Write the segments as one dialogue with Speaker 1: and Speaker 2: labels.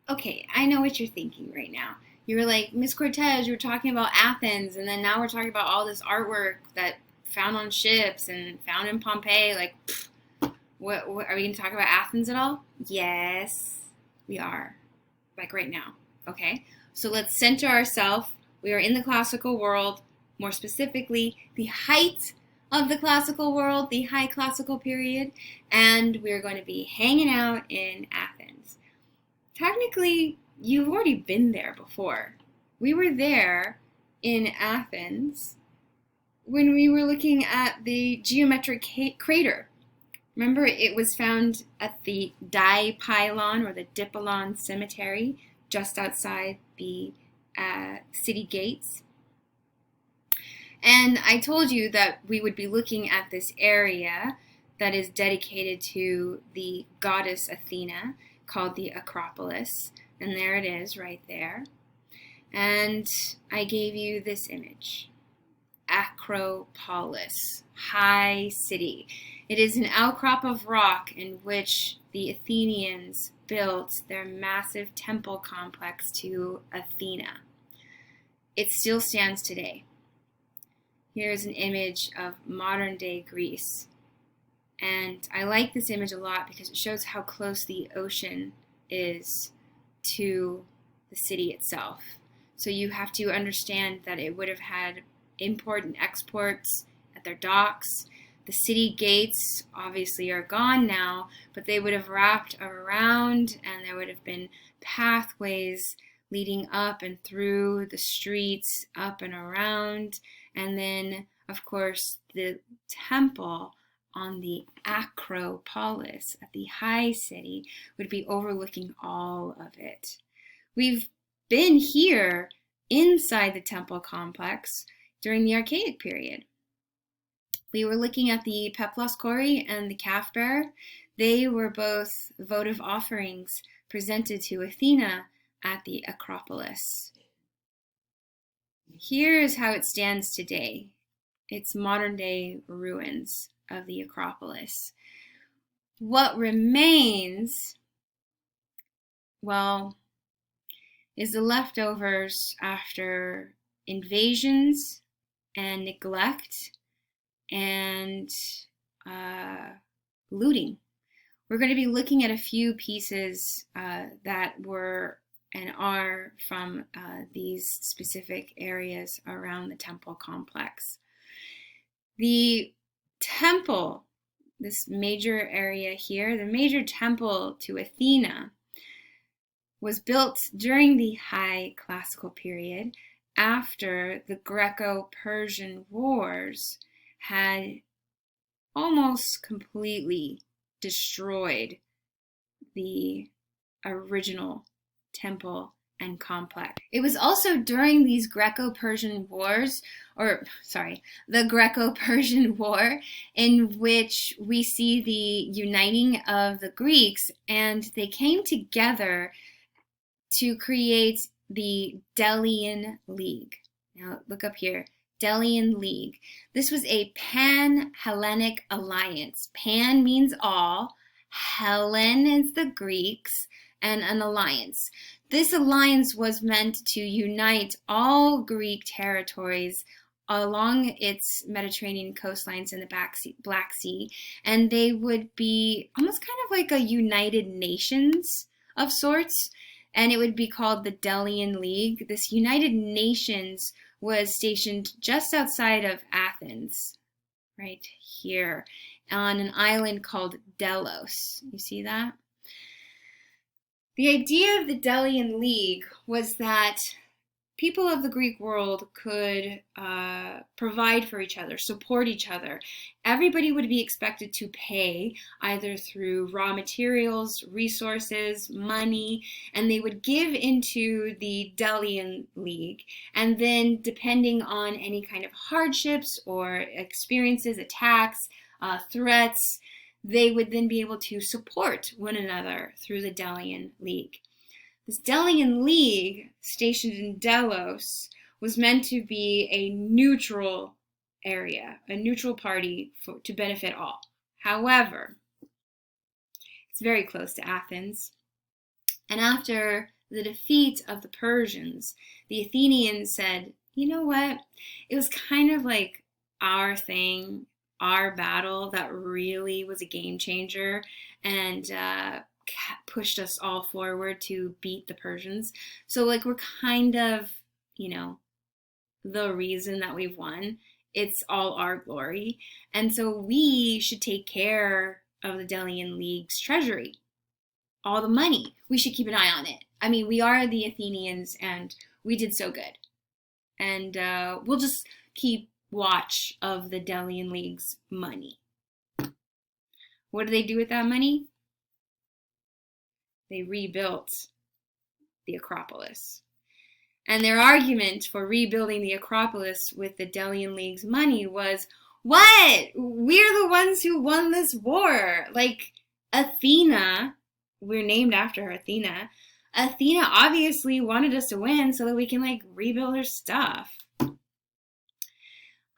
Speaker 1: Okay, I know what you're thinking right now. You were like, Miss Cortez, you were talking about Athens, and then now we're talking about all this artwork that found on ships and found in Pompeii. Like, what are we going to talk about Athens at all? Yes, we are. Like right now. Okay, so let's center ourselves. We are in the classical world, more specifically, the height of the classical world, the high classical period, and we're going to be hanging out in Athens. Technically, you've already been there before. We were there in Athens when we were looking at the geometric crater. Remember, it was found at the Dipylon or the Dipylon Cemetery just outside the city gates. And I told you that we would be looking at this area that is dedicated to the goddess Athena, called the Acropolis. And there it is right there. And I gave you this image. Acropolis, high city. It is an outcrop of rock in which the Athenians built their massive temple complex to Athena. It still stands today. Here's an image of modern day Greece. And I like this image a lot because it shows how close the ocean is to the city itself. So you have to understand that it would have had import and exports at their docks. The city gates obviously are gone now, but they would have wrapped around and there would have been pathways leading up and through the streets, up and around. And then, of course, the temple on the Acropolis at the high city would be overlooking all of it. We've been here inside the temple complex during the Archaic period. We were looking at the Peplos Kori and the calf bearer. They were both votive offerings presented to Athena at the Acropolis. Here is how it stands today. It's modern day ruins of the Acropolis. What remains, well, is the leftovers after invasions and neglect and looting. We're going to be looking at a few pieces that were and are from these specific areas around the temple complex. The temple, this major area here, the major temple to Athena, was built during the High Classical period after the Greco-Persian Wars had almost completely destroyed the original temple and complex. It was also during these Greco-Persian Wars, the Greco-Persian War, in which we see the uniting of the Greeks, and they came together to create the Delian League. Now look up here, Delian League. This was a pan-Hellenic alliance. Pan means all, Hellen is the Greeks, and an alliance. This alliance was meant to unite all Greek territories along its Mediterranean coastlines in the Black Sea, and they would be almost kind of like a United Nations of sorts, and it would be called the Delian League. This United Nations was stationed just outside of Athens, right here, on an island called Delos. You see that? The idea of the Delian League was that people of the Greek world could provide for each other, support each other. Everybody would be expected to pay either through raw materials, resources, money, and they would give into the Delian League. And then depending on any kind of hardships or experiences, attacks, threats, they would then be able to support one another through the Delian League. This Delian League, stationed in Delos, was meant to be a neutral area, a neutral party to benefit all. However, it's very close to Athens. And after the defeat of the Persians, the Athenians said, you know what? It was kind of like our thing, our battle that really was a game changer and pushed us all forward to beat the Persians. So, like, we're kind of, you know, the reason that we've won. It's all our glory. And so we should take care of the Delian League's treasury, all the money. We should keep an eye on it. I mean, we are the Athenians and we did so good. And we'll just keep watch of the Delian League's money. What do they do with that money? They rebuilt the Acropolis. And their argument for rebuilding the Acropolis with the Delian League's money was, what? We're the ones who won this war. Like, Athena, we're named after her, Athena. Athena obviously wanted us to win so that we can, like, rebuild her stuff.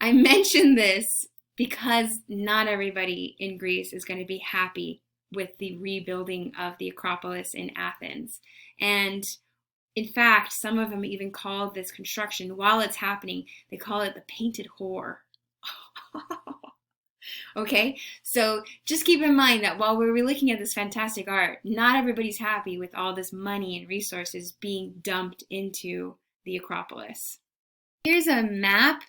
Speaker 1: I mention this because not everybody in Greece is going to be happy with the rebuilding of the Acropolis in Athens. And in fact, some of them even call this construction, while it's happening, they call it the painted whore. Okay, so just keep in mind that while we're looking at this fantastic art, not everybody's happy with all this money and resources being dumped into the Acropolis. Here's a map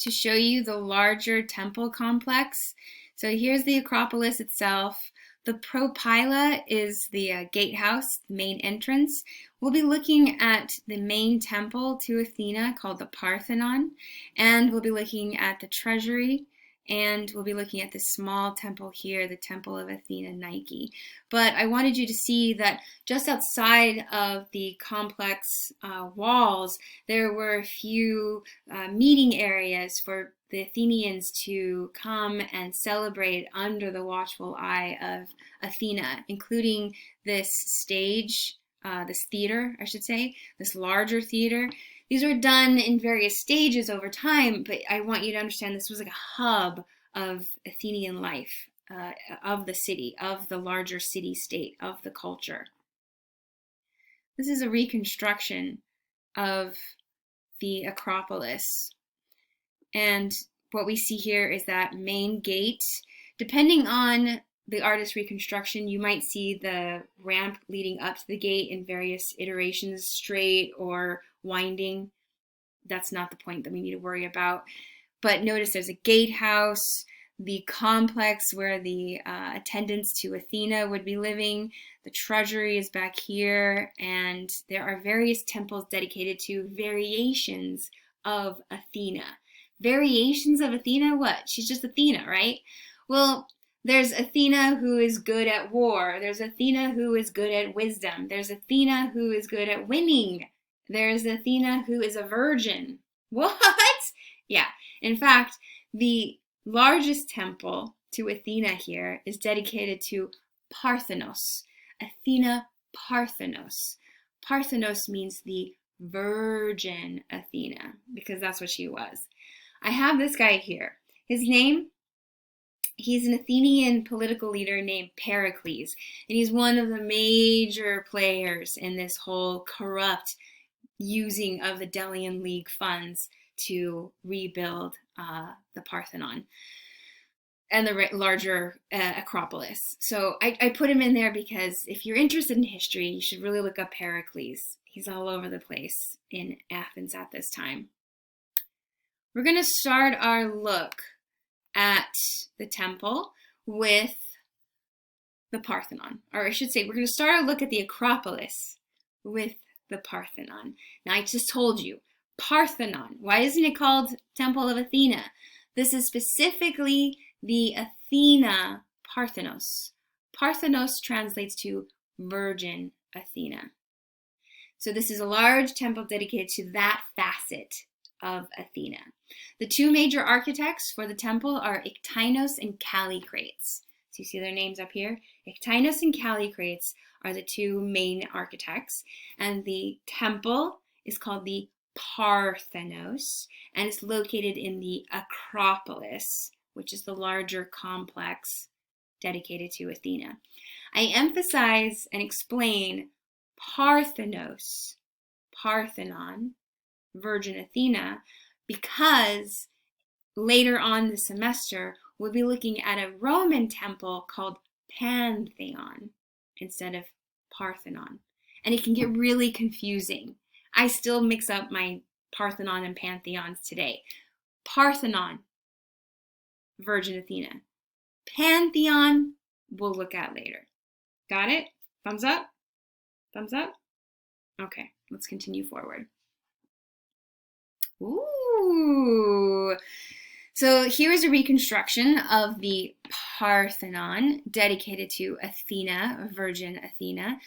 Speaker 1: to show you the larger temple complex. So here's the Acropolis itself. The propyla is the gatehouse, the main entrance. We'll be looking at the main temple to Athena called the Parthenon, and we'll be looking at the treasury, and we'll be looking at this small temple here, the Temple of Athena Nike. But I wanted you to see that just outside of the complex walls, there were a few meeting areas for the Athenians to come and celebrate under the watchful eye of Athena, including this stage, this theater, I should say, this larger theater. These were done in various stages over time, but I want you to understand this was like a hub of Athenian life, of the city, of the larger city-state, of the culture. This is a reconstruction of the Acropolis. And what we see here is that main gate. Depending on the artist's reconstruction, you might see the ramp leading up to the gate in various iterations, straight or winding. That's not the point that we need to worry about. But notice there's a gatehouse, the complex where the attendants to Athena would be living. The treasury is back here, and there are various temples dedicated to variations of Athena. Variations of Athena? What? She's just Athena, right? Well, there's Athena who is good at war. There's Athena who is good at wisdom. There's Athena who is good at winning. There's Athena who is a virgin. What? Yeah. In fact, the largest temple to Athena here is dedicated to Parthenos. Athena Parthenos. Parthenos means the virgin Athena, because that's what she was. I have this guy here. His name, he's an Athenian political leader named Pericles, and he's one of the major players in this whole corrupt using of the Delian League funds to rebuild the Parthenon and the larger Acropolis. So I put him in there because if you're interested in history, you should really look up Pericles. He's all over the place in Athens at this time. We're going to start our look at the temple with the Parthenon. Or I should say, we're going to start our look at the Acropolis with the Parthenon. Now, I just told you, Parthenon. Why isn't it called Temple of Athena? This is specifically the Athena Parthenos. Parthenos translates to Virgin Athena. So this is a large temple dedicated to that facet of Athena. The two major architects for the temple are Iktinos and Callicrates. So you see their names up here? Iktinos and Callicrates are the two main architects, and the temple is called the Parthenos, and it's located in the Acropolis, which is the larger complex dedicated to Athena. I emphasize and explain Parthenos, Parthenon, Virgin Athena, because later on the semester, we'll be looking at a Roman temple called Pantheon instead of Parthenon. And it can get really confusing. I still mix up my Parthenon and Pantheons today. Parthenon, Virgin Athena. Pantheon, we'll look at later. Got it? Thumbs up? Thumbs up? Okay, let's continue forward. Ooh. So here's a reconstruction of the Parthenon dedicated to Athena, Virgin Athena.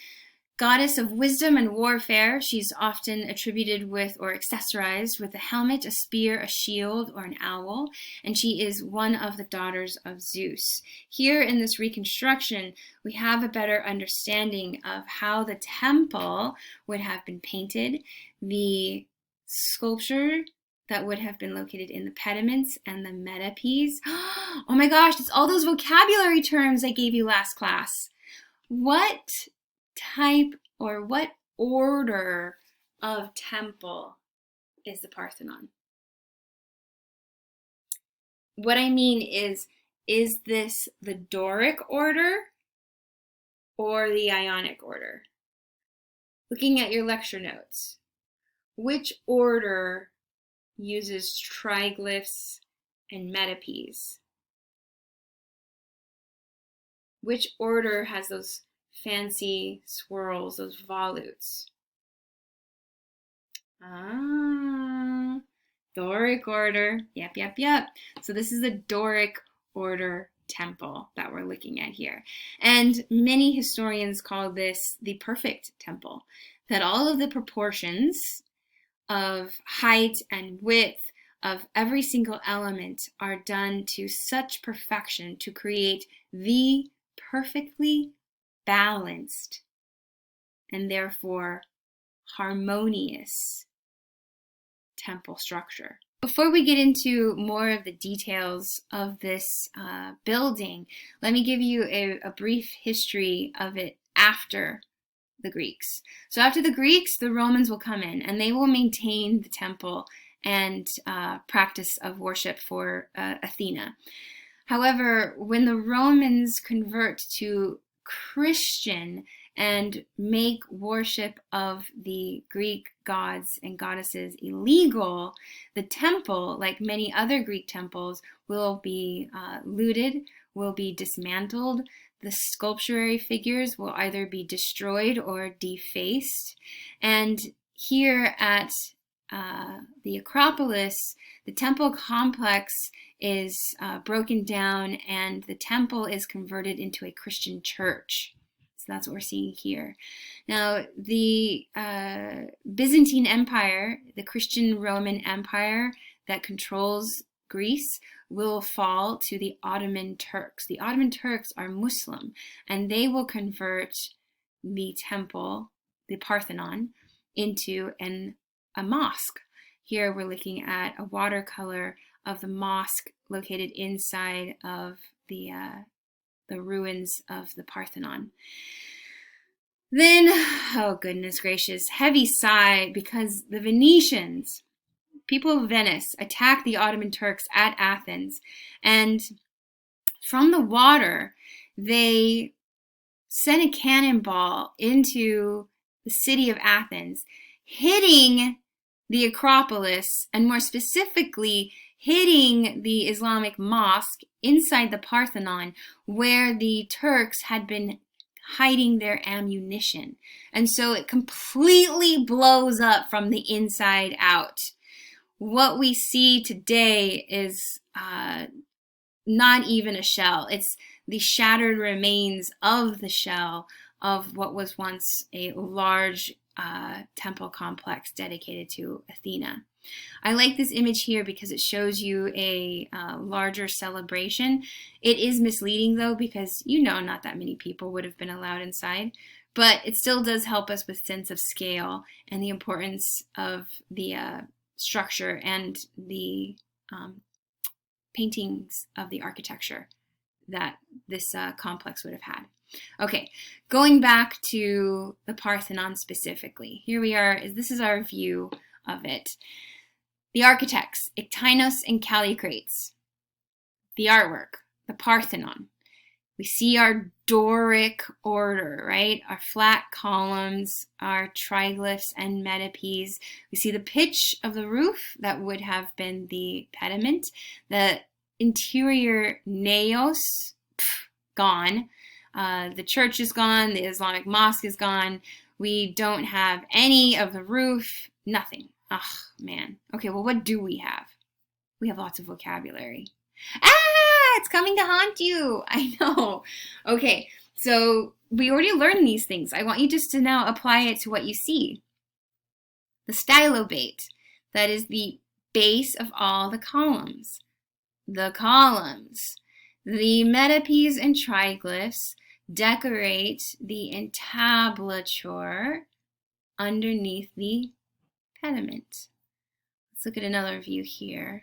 Speaker 1: Goddess of wisdom and warfare, she's often attributed with or accessorized with a helmet, a spear, a shield, or an owl, and she is one of the daughters of Zeus. Here in this reconstruction, we have a better understanding of how the temple would have been painted, the sculpture that would have been located in the pediments and the metopes. Oh my gosh, it's all those vocabulary terms I gave you last class. What type or what order of temple is the Parthenon? What I mean is this the Doric order or the Ionic order? Looking at your lecture notes, which order uses triglyphs and metopes? Which order has those fancy swirls, those volutes? Doric order. Yep. So this is the Doric order temple that we're looking at here. And many historians call this the perfect temple, that all of the proportions of height and width of every single element are done to such perfection to create the perfectly balanced and therefore harmonious temple structure. Before we get into more of the details of this building, let me give you a brief history of it after the Greeks. So after the Greeks, the Romans will come in and they will maintain the temple and practice of worship for Athena. However, when the Romans convert to Christian and make worship of the Greek gods and goddesses illegal, the temple, like many other Greek temples, will be looted, will be dismantled. The sculptural figures will either be destroyed or defaced. And here at the Acropolis, the temple complex is broken down and the temple is converted into a Christian church. So that's what we're seeing here. Now, the Byzantine Empire, the Christian Roman Empire that controls Greece, will fall to the Ottoman Turks. The Ottoman Turks are Muslim, and they will convert the temple, the Parthenon, into a mosque. Here we're looking at a watercolor of the mosque located inside of the ruins of the Parthenon. Then, oh goodness gracious, heavy sigh, because the Venetians, people of Venice, attacked the Ottoman Turks at Athens, and from the water they sent a cannonball into the city of Athens, hitting the Acropolis, and more specifically hitting the Islamic mosque inside the Parthenon, where the Turks had been hiding their ammunition. And so it completely blows up from the inside out. What we see today is not even a shell. It's the shattered remains of the shell of what was once a large temple complex dedicated to Athena. I like this image here because it shows you a larger celebration. It is misleading though, because not that many people would have been allowed inside, but it still does help us with sense of scale and the importance of the structure and the paintings of the architecture that this complex would have had. Okay, going back to the Parthenon specifically. Here we are, this is our view of it. The architects, Iktinos and Callicrates. The artwork, the Parthenon. We see our Doric order, right? Our flat columns, our triglyphs and metopes. We see the pitch of the roof that would have been the pediment. The interior naos, gone. The church is gone. The Islamic mosque is gone. We don't have any of the roof. Nothing. Ugh, man. Okay, well, what do we have? We have lots of vocabulary. It's coming to haunt you. I know. Okay, so we already learned these things. I want you just to now apply it to what you see. The stylobate, that is the base of all the columns. The columns. The metopes and triglyphs decorate the entablature underneath the pediment. Let's look at another view here.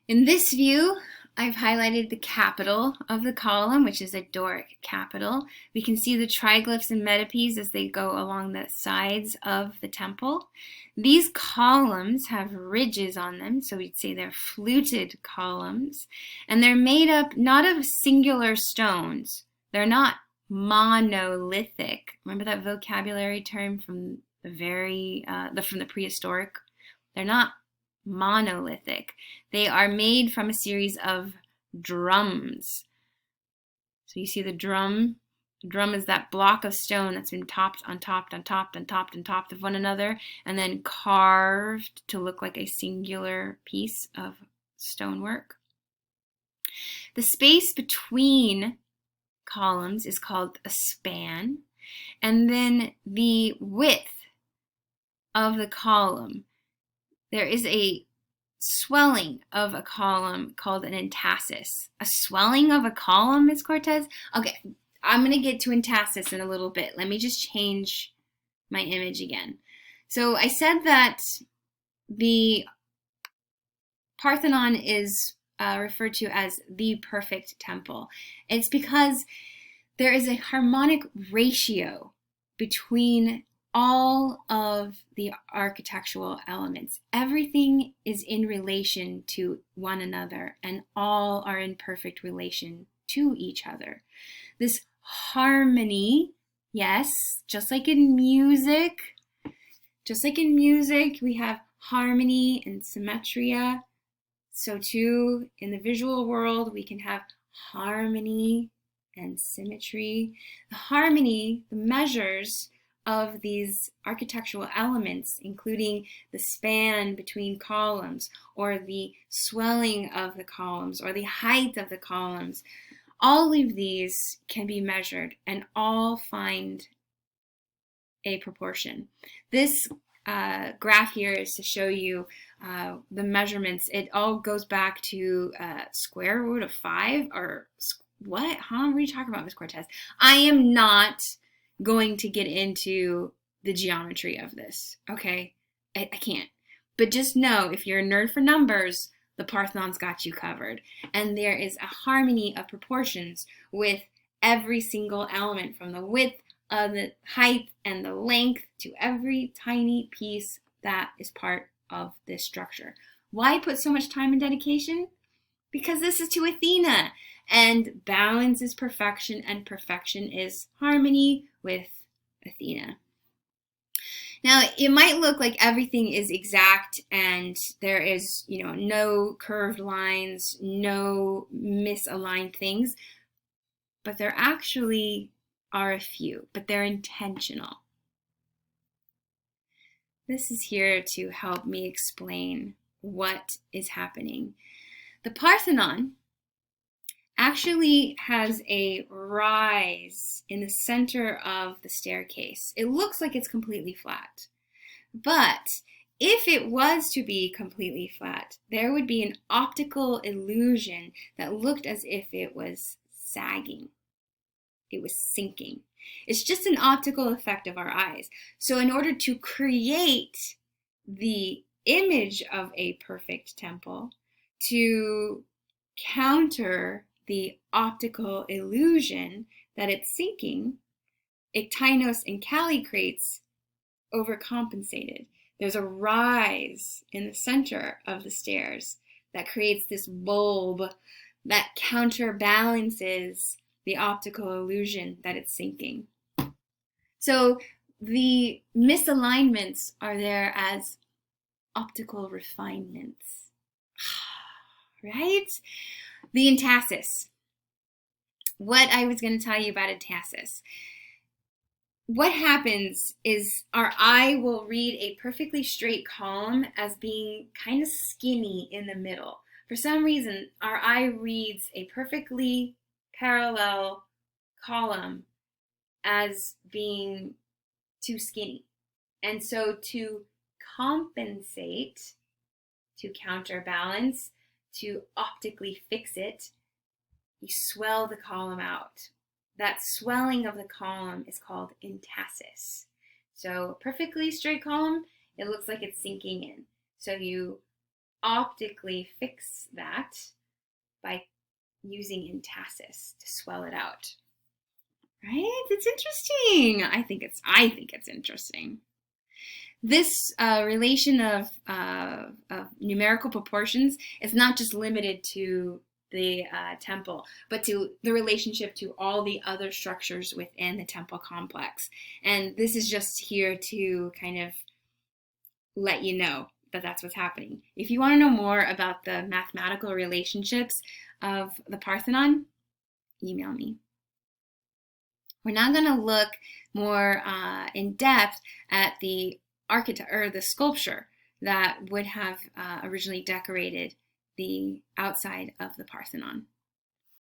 Speaker 1: In this view, I've highlighted the capital of the column, which is a Doric capital. We can see the triglyphs and metopes as they go along the sides of the temple. These columns have ridges on them, so we'd say they're fluted columns, and they're made up not of singular stones. They're not monolithic. Remember that vocabulary term from the prehistoric? They're not monolithic. They are made from a series of drums. So you see the drum. The drum is that block of stone that's been topped on top of one another and then carved to look like a singular piece of stonework. The space between columns is called a span, and then the width of the column. There is a swelling of a column called an entasis. A swelling of a column, Ms. Cortez? Okay, I'm going to get to entasis in a little bit. Let me just change my image again. So I said that the Parthenon is referred to as the perfect temple. It's because there is a harmonic ratio between all of the architectural elements. Everything is in relation to one another, and all are in perfect relation to each other. This harmony, yes, just like in music, we have harmony and symmetria. So too, in the visual world, we can have harmony and symmetry. The harmony, the measures of these architectural elements, including the span between columns or the swelling of the columns or the height of the columns, all of these can be measured and all find a proportion. This graph here is to show you the measurements. It all goes back to square root of 5 or what? Huh? What are you talking about, Ms. Cortez? I am not going to get into the geometry of this, okay? I can't. But just know, if you're a nerd for numbers, the Parthenon's got you covered. And there is a harmony of proportions with every single element, from the width, the height, and the length to every tiny piece that is part of this structure. Why put so much time and dedication? Because this is to Athena. And balance is perfection, and perfection is harmony with Athena. Now, it might look like everything is exact and there is, no curved lines, no misaligned things, but there actually are a few, but they're intentional. This is here to help me explain what is happening. The Parthenon actually has a rise in the center of the staircase. It looks like it's completely flat. But if it was to be completely flat, there would be an optical illusion that looked as if it was sagging. It was sinking. It's just an optical effect of our eyes. So in order to create the image of a perfect temple, to counter the optical illusion that it's sinking, Ictinos and Callicrates overcompensated. There's a rise in the center of the stairs that creates this bulb that counterbalances the optical illusion that it's sinking. So the misalignments are there as optical refinements, right? The entasis. What I was going to tell you about entasis. What happens is our eye will read a perfectly straight column as being kind of skinny in the middle. For some reason, our eye reads a perfectly parallel column as being too skinny. And so to compensate, to counterbalance, to optically fix it, you swell the column out. That swelling of the column is called entasis. So a perfectly straight column, it looks like it's sinking in. So you optically fix that by using entasis to swell it out. Right? It's interesting. I think it's interesting. This relation of numerical proportions is not just limited to the temple, but to the relationship to all the other structures within the temple complex. And this is just here to kind of let you know that that's what's happening. If you want to know more about the mathematical relationships of the Parthenon, email me. We're now going to look more in depth at the sculpture that would have originally decorated the outside of the Parthenon.